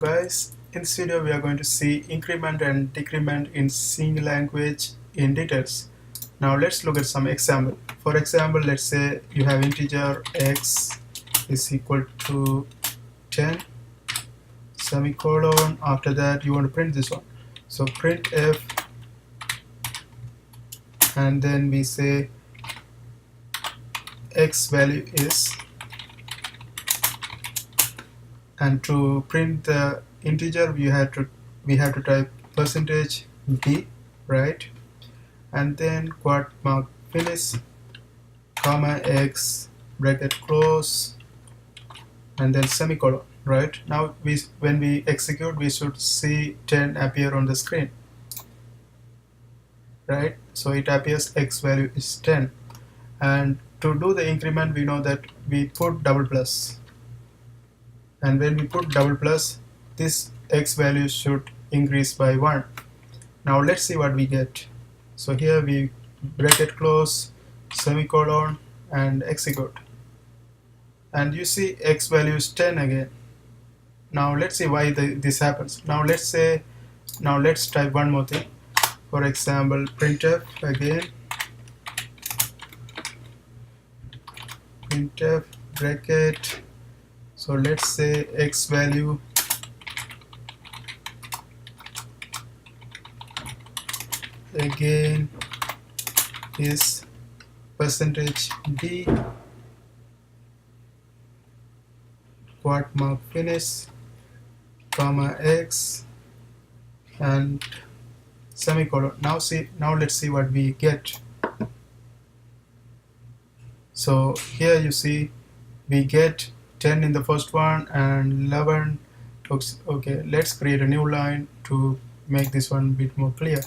Guys, in this video we are going to see increment and decrement in C language in details. Now let's look at some example. For example, let's say you have integer x is equal to 10 semicolon. After that you want to print this one. So print f, and then we say x value is, and to print the integer we have to type percentage %d, right? And then quote mark finish comma x bracket close and then semicolon, right? Now when we execute we should see 10 appear on the screen, right? So it appears x value is 10, and to do the increment we know that we put double plus, and when we put double plus this x value should increase by 1. Now let's see what we get. So here we bracket close semicolon and execute, and you see x value is 10 again. Now let's see why this happens. Now let's type one more thing. For example, printf again, printf bracket, so let's say x value again is percentage %d quote mark finish comma x and semicolon. Now let's see what we get. So here you see we get 10 in the first one and 11. Okay, let's create a new line to make this one a bit more clear.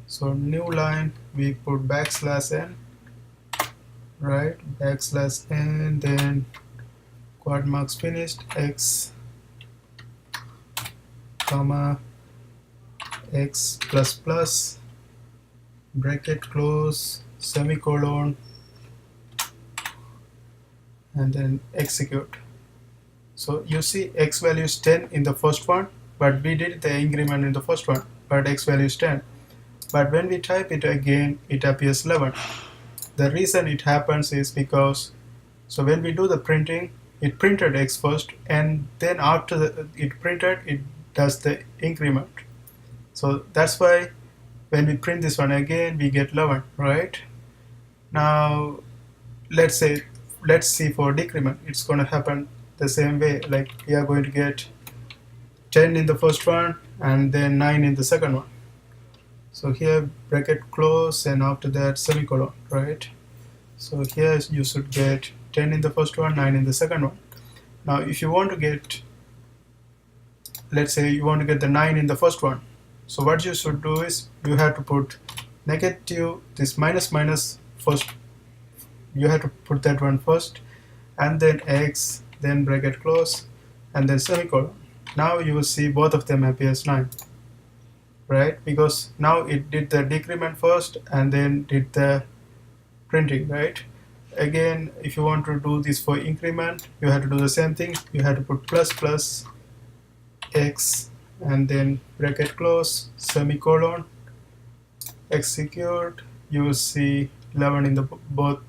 So new line, we put \n, right? \n, then quad marks finished x comma x plus plus bracket close semicolon and then execute. So you see x value is 10 in the first one, but we did the increment in the first one, but x value is 10. But when we type it again, it appears 11. The reason it happens is because, so when we do the printing, it printed x first, and then after it printed, it does the increment. So that's why when we print this one again, we get 11, right? Now let's see for decrement, it's going to happen the same way. Like we are going to get 10 in the first one and then 9 in the second one. So here bracket close and after that semicolon, right? So here you should get 10 in the first one, 9 in the second one. Now if you want to get, let's say you want to get the 9 in the first one, so what you should do is you have to put negative, this minus first, you have to put that one first, and then x, then bracket close and then semicolon. Now you will see both of them appears 9, right? Because now it did the decrement first and then did the printing, right? Again, if you want to do this for increment, you have to do the same thing. You have to put plus x and then bracket close semicolon, execute. You will see 11 in the both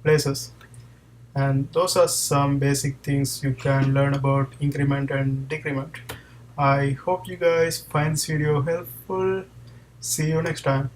places. And those are some basic things you can learn about increment and decrement. I hope you guys find this video helpful. See you next time.